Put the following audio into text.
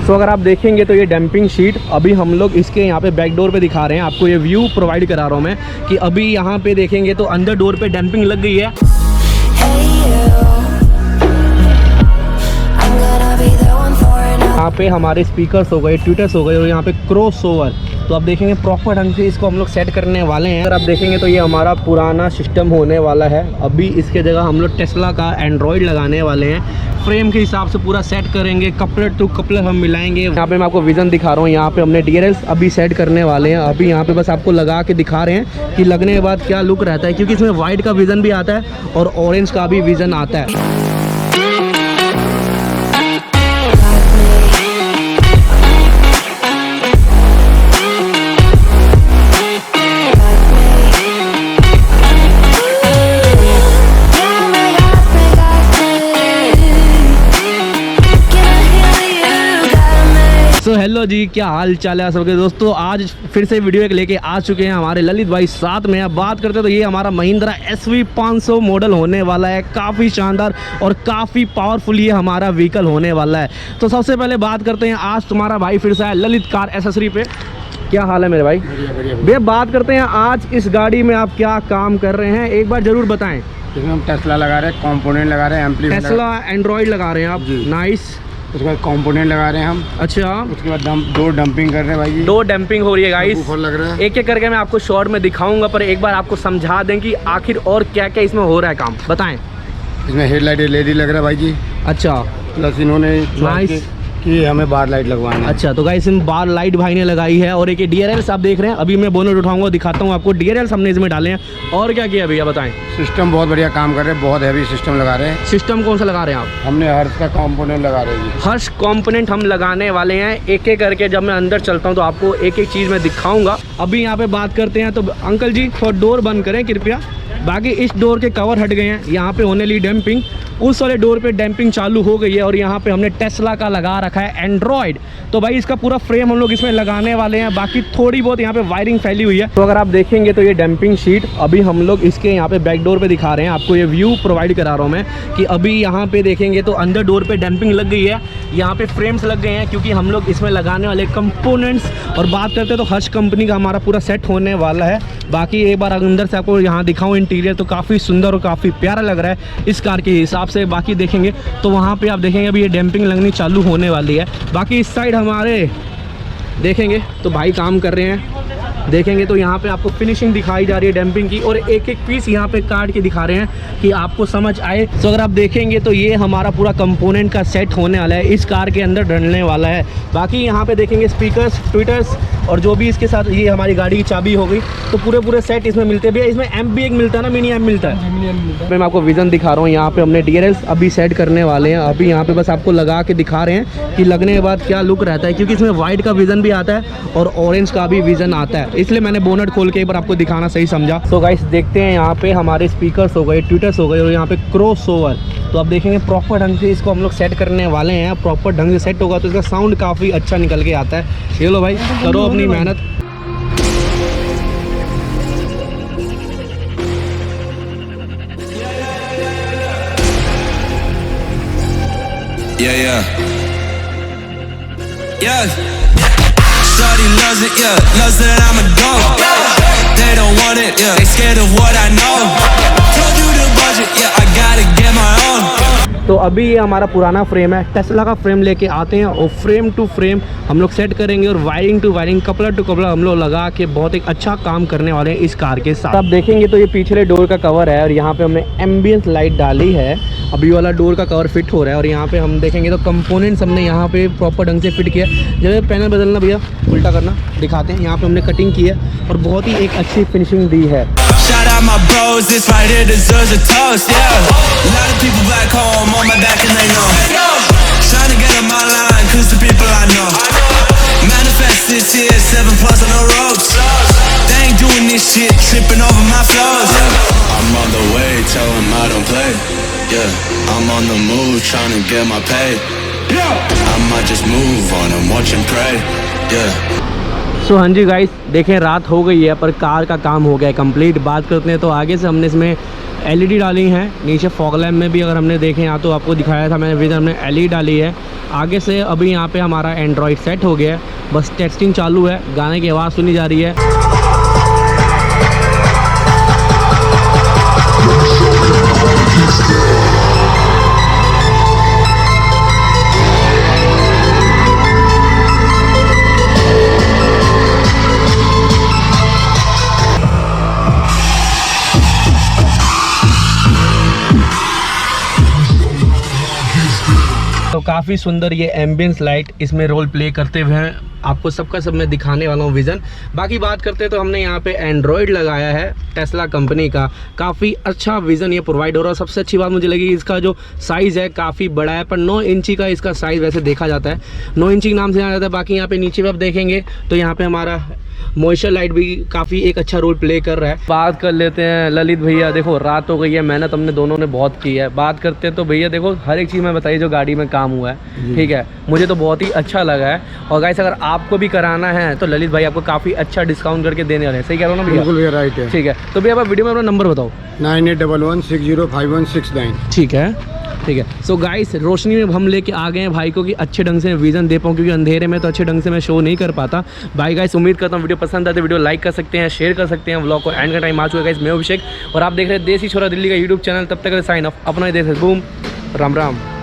तो अगर आप देखेंगे तो ये डैम्पिंग शीट अभी हम लोग इसके यहाँ पे बैक डोर पे दिखा रहे हैं, आपको ये व्यू प्रोवाइड करा रहा हूँ मैं कि अभी यहाँ पे देखेंगे तो अंदर डोर पे डैम्पिंग लग गई है। यहाँ पे हमारे स्पीकर्स हो गए, ट्विटर्स हो गए और यहाँ पे क्रॉस ओवर, तो आप देखेंगे प्रॉपर ढंग से इसको हम लोग सेट करने वाले हैं। अगर आप देखेंगे तो ये हमारा पुराना सिस्टम होने वाला है, अभी इसके जगह हम लोग टेस्ला का एंड्रॉयड लगाने वाले हैं। फ्रेम के हिसाब से पूरा सेट करेंगे, कपलर टू कपलर हम मिलाएंगे। यहाँ पे मैं आपको विजन दिखा रहा हूँ, यहाँ पे हमने DRLs अभी सेट करने वाले हैं। अभी यहाँ पे बस आपको लगा के दिखा रहे हैं कि लगने के बाद क्या लुक रहता है, क्योंकि इसमें वाइट का विजन भी आता है और ऑरेंज का भी विजन आता है। हेलो जी, क्या हाल चाल है सबके दोस्तों। आज फिर से वीडियो एक लेके आ चुके हैं हमारे ललित भाई साथ में। अब बात करते हैं तो ये हमारा महिंद्रा SV500 मॉडल होने वाला है, काफ़ी शानदार और काफ़ी पावरफुल ये हमारा व्हीकल होने वाला है। तो सबसे पहले बात करते हैं, आज तुम्हारा भाई फिर से आया ललित कार एसेसरी पे। क्या हाल है मेरे भाई? भैया बात करते हैं आज इस गाड़ी में आप क्या काम कर रहे हैं, एक बार जरूर बताएं। इसमें हम टेस्ला लगा रहे हैं, कंपोनेंट लगा रहे हैं, एम्पलीफायर टेस्ला एंड्रॉयड लगा रहे हैं आप, नाइस। उसके बाद कंपोनेंट लगा रहे हैं हम। अच्छा, उसके बाद दो डंपिंग कर रहे हैं भाई, दो डंपिंग हो रही है गाइस। लग रहा है, एक एक करके मैं आपको शॉर्ट में दिखाऊंगा, पर एक बार आपको समझा दें कि आखिर और क्या क्या इसमें हो रहा है काम, बताएं। इसमें हेडलाइट LED लग रहा है भाई जी। अच्छा, प्लस इन्होंने नाइस कि हमें बार लाइट लगवाना है। अच्छा, तो गाइस इसमें बार लाइट भाई ने लगाई है। और एक ये DRLs आप देख रहे हैं, अभी मैं बोनट उठाऊंगा दिखाता हूँ आपको। DRLs हमने इसमें डाले हैं। और क्या किया भैया बताएं। सिस्टम बहुत बढ़िया काम कर रहे हैं, बहुत हैवी सिस्टम लगा रहे हैं। सिस्टम कौन सा लगा रहे हैं आप? हमने हर्ष का कंपोनेंट लगा रहे हैं। हर्ष कंपोनेंट हम लगाने वाले हैं, एक एक करके जब मैं अंदर चलता हूँ तो आपको एक एक चीज़ में दिखाऊंगा। अभी यहाँ पे बात करते हैं तो अंकल जी थोड़ा डोर बंद करें कृपया। बाकी इस डोर के कवर हट गए हैं, यहाँ पे होने ली डैम्पिंग, उस वाले डोर पे डैम्पिंग चालू हो गई है। और यहाँ पे हमने टेस्ला का लगा रखा है एंड्रॉयड, तो भाई इसका पूरा फ्रेम हम लोग इसमें लगाने वाले हैं। बाकी थोड़ी बहुत यहाँ पे वायरिंग फैली हुई है। तो अगर आप देखेंगे तो ये डैम्पिंग शीट अभी हम लोग इसके यहाँ पे बैक डोर पे दिखा रहे हैं, आपको ये व्यू प्रोवाइड करा रहा हूँ मैं कि अभी यहाँ पे देखेंगे तो अंदर डोर पे डैम्पिंग लग गई है, यहाँ पे फ्रेम्स लग गए हैं, क्योंकि हम लोग इसमें लगाने वाले कंपोनेंट्स। और बात करते हैं तो हर्ष कंपनी का हमारा पूरा सेट होने वाला है। बाकी एक बार अंदर से आपको यहाँ दिखाऊँ इंटीरियर, तो काफ़ी सुंदर और काफ़ी प्यारा लग रहा है इस कार के हिसाब से। बाकी देखेंगे तो वहाँ पे आप देखेंगे अभी ये डैम्पिंग लगनी चालू होने वाली है। बाकी इस साइड हमारे देखेंगे तो भाई काम कर रहे हैं, देखेंगे तो यहाँ पे आपको फिनिशिंग दिखाई जा रही है डैम्पिंग की, और एक एक पीस यहाँ पे काट के दिखा रहे हैं कि आपको समझ आए। तो अगर आप देखेंगे तो ये हमारा पूरा कंपोनेंट का सेट होने वाला है, इस कार के अंदर डलने वाला है। बाकी यहाँ पे देखेंगे स्पीकर्स, ट्विटर्स और जो भी इसके साथ, ये हमारी गाड़ी की चाबी हो गई, तो पूरे सेट इसमें मिलते हैं। इसमें एम्प भी एक मिलता है ना, मिनी एम्प मिलता है। मैं आपको विजन दिखा रहा हूँ, यहाँ पे हमने DRLs अभी सेट करने वाले हैं। अभी यहाँ पे बस आपको लगा के दिखा रहे हैं कि लगने के बाद क्या लुक रहता है, क्योंकि इसमें वाइट का विजन भी आता है और ऑरेंज का भी विजन आता है, इसलिए मैंने बोनट खोल के एक बार आपको दिखाना सही समझा। तो गाइस देखते हैं, यहाँ पे हमारे स्पीकर्स हो गए, ट्विटर्स हो गए और यहाँ पे क्रॉस ओवर, तो आप देखेंगे प्रॉपर ढंग से इसको हम लोग सेट करने वाले हैं। प्रॉपर ढंग से सेट होगा तो इसका साउंड काफ़ी अच्छा निकल के आता है। ये लो भाई, करो अपनी मेहनत। Yeah. Shawty loves it, loves that I'm a dog. They don't want it, they scared of what I know. Told you the budget, I gotta get my own. तो अभी ये हमारा पुराना फ्रेम है, टेस्ला का फ्रेम लेके आते हैं और फ्रेम टू फ्रेम हम लोग सेट करेंगे और wiring to wiring, coupler to coupler हम लोग लगा के बहुत एक अच्छा काम करने वाले हैं इस कार के साथ। आप देखेंगे तो ये पिछले डोर का कवर है और यहाँ पे हमने एम्बियंस लाइट डाली है। अभी वाला डोर का कवर फिट हो रहा है और यहाँ पे हम देखेंगे तो कंपोनेंट्स हमने यहाँ पे प्रॉपर ढंग से फिट किया। जब पैनल बदलना भैया उल्टा करना दिखाते हैं, यहाँ पे हमने कटिंग की है और बहुत ही एक अच्छी फिनिशिंग दी है। Shout out my bros, this right here deserves a toast, yeah. A lot of people back home on my back and they know. Trying to get on my line, cause the people I know. Manifest this year, 7+ on the ropes. They ain't doing this shit, tripping over my flows. I'm on the way, tell them I don't play. Yeah, I'm on the move, trying to get my pay. I might just move on and watch and pray. Yeah. सो हाँ जी guys, देखें रात हो गई है पर car का काम हो गया है कंप्लीट। बात करते हैं तो आगे से हमने इसमें LED डाली हैं। नीचे फॉग लैम्प में भी अगर हमने देखे यहाँ तो आपको दिखाया था मैंने, हमने LED डाली है। आगे से अभी यहाँ पे हमारा एंड्रॉयड सेट हो गया है, बस टेस्टिंग चालू है, गाने की आवाज़ सुनी जा रही है। तो काफ़ी सुंदर ये एम्बियंस लाइट इसमें रोल प्ले करते हुए हैं, आपको सबका सब मैं दिखाने वाला हूँ विज़न। बाकी बात करते हैं तो हमने यहाँ पे एंड्रॉयड लगाया है टेस्ला कंपनी का, काफ़ी अच्छा विज़न ये प्रोवाइड हो रहा है। सबसे अच्छी बात मुझे लगी इसका जो साइज़ है काफ़ी बड़ा है, पर 9 इंची का इसका साइज़ वैसे देखा जाता है, 9 इंची के नाम से जाना जाता है। बाकी यहाँ पे नीचे भी आप देखेंगे तो यहाँ पे हमारा मॉइस्चर लाइट भी काफ़ी एक अच्छा रोल प्ले कर रहा है। बात कर लेते हैं ललित भैया, देखो रात हो गई है, मेहनत हमने दोनों ने बहुत की है। बात करते हैं तो भैया देखो हर एक चीज़ में बताइए जो गाड़ी में काम हुआ है, ठीक है, मुझे तो बहुत ही अच्छा लगा है। और गाइस अगर आपको भी कराना है तो ललित भाई आपको काफ़ी अच्छा डिस्काउंट करके देने वाले हैं, सही कह रहा हूँ ना भैया? बिल्कुल भैया, राइट है। ठीक है, तो भैया आप वीडियो में अपना नंबर बताओ। 9811605169। ठीक है, ठीक है। सो गाइस रोशनी में हम लेके आ गए हैं भाई को कि अच्छे ढंग से विज़न दे पाऊँ, क्योंकि अंधेरे में तो अच्छे ढंग से मैं शो नहीं कर पाता। भाई गाइस उम्मीद करता हूँ वीडियो पसंद आए तो वीडियो लाइक कर सकते हैं, शेयर कर सकते हैं। व्लॉग को एंड का टाइम आ चुका है गाइस, मैं अभिषेक और आप देख रहे हैं देसी छोरा दिल्ली का यूट्यूब चैनल। तब तक साइन ऑफ, अपना ही देख बूम, राम राम।